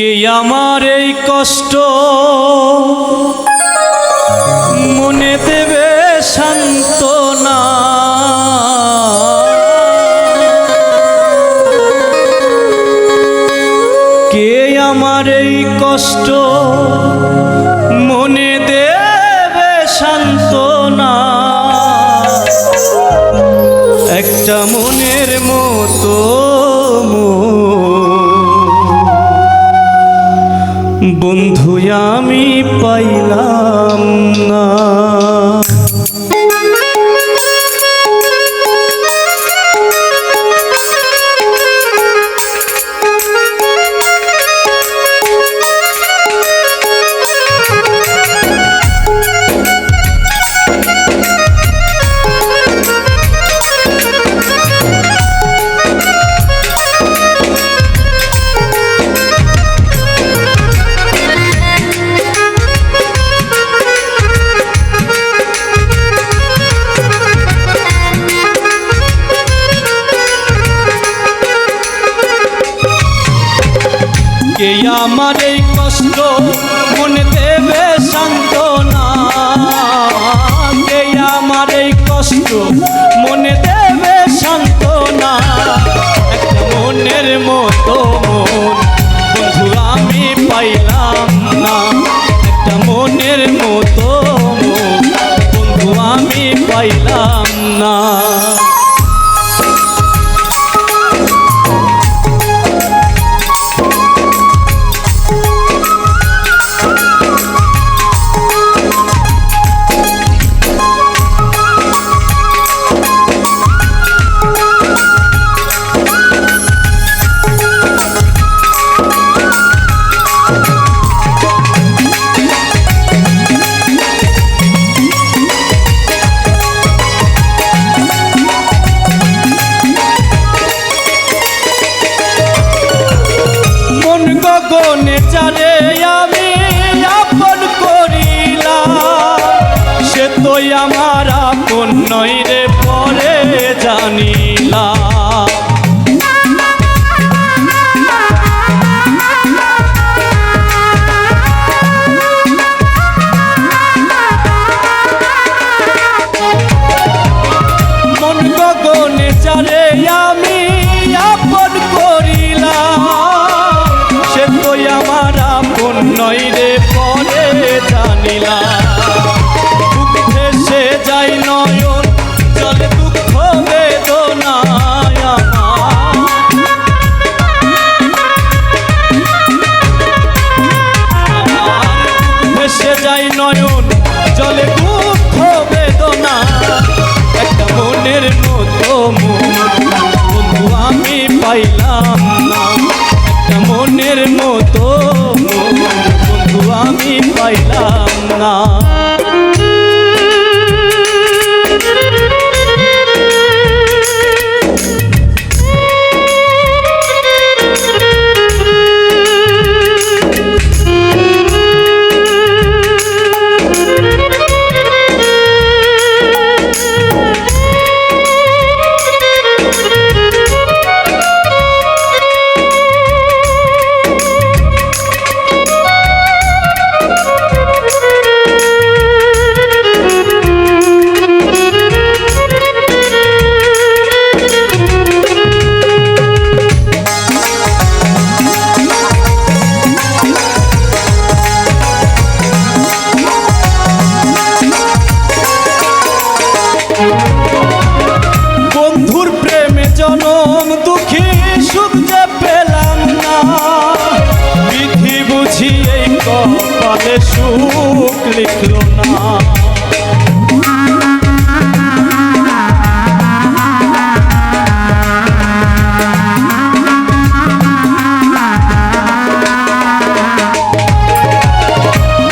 কে আমার এই কষ্ট মনে দেবে সান্ত্বনা, কে আমার এই কষ্ট মনে দেবে সান্ত্বনা, একটা মনের মতো বন্ধু আমি পাইলাম না। কে আমার এই কষ্ট মনে দেবে সান্ত্বনা, কে আমার এই কষ্ট মনে দেবে সান্ত্বনা, একটা মনের মতো মন বন্ধু আমি পাইলাম না, একটা মনের মতো মন বন্ধু আমি পাইলাম না। গগনে যারে আমি আপন করিলাম, সে তো আমার আপন নয় রে পরে জানিলাম। মন গগনে যারে আমি আপন করিলাম, সে তো আমার আপন নয় রে পরে জানিলাম। বুক ভেসে যাই নয়ন জলে দুঃখ বেদনায় আমার, ভেসে যাই নয়ন জলে দুঃখ বেদনা, একটা মনের মতো বন্ধু আমি পাইলাম না, একটা মনের মতো বন্ধু আমি পাইলাম না। বন্ধুর প্রেমে জনম দুঃখী সুখ যে পেলাম না, বিধি বুঝি এই কপালে সুখ লিখল না।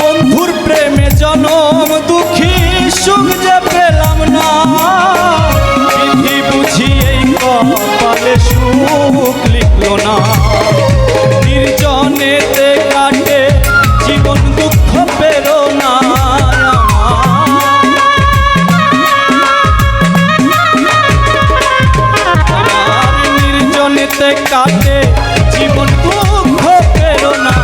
বন্ধুর প্রেমে জনম দুঃখী সুখ যে পেলাম না, কপালে সুখ লিখল না। নির্জনেতে কাটে জীবন দুঃখ প্রেরণা, নির্জনেতে কাটে জীবন দুঃখ প্রেরণা,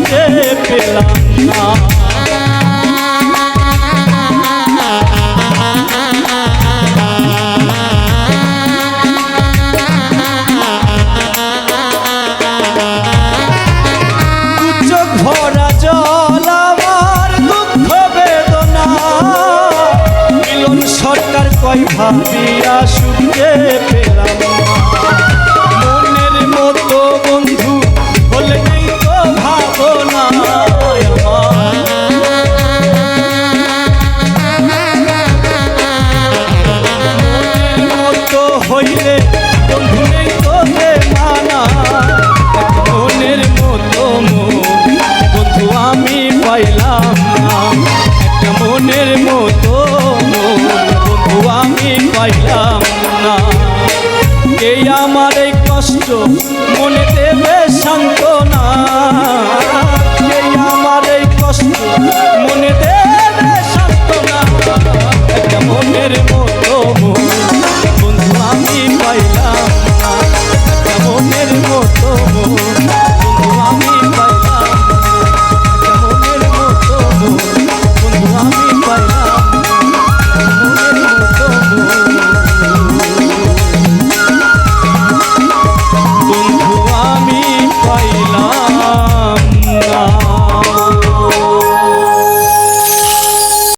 খুঁজে পেলাম না। চোখ ভরা জল আমার দুঃখ বেদনা, মিলন সরকার কয় ভাবিয়া সুখে পেলাম না। মনের মতো বন্ধু হলে নেই তো ভাবনা আমার। মনের মতো হইলে বন্ধু নেই তো মানা, মনের মতো বন্ধু আমি পাইলাম না, একটা মনের মতো বন্ধু আমি পাইলাম না। কে আমার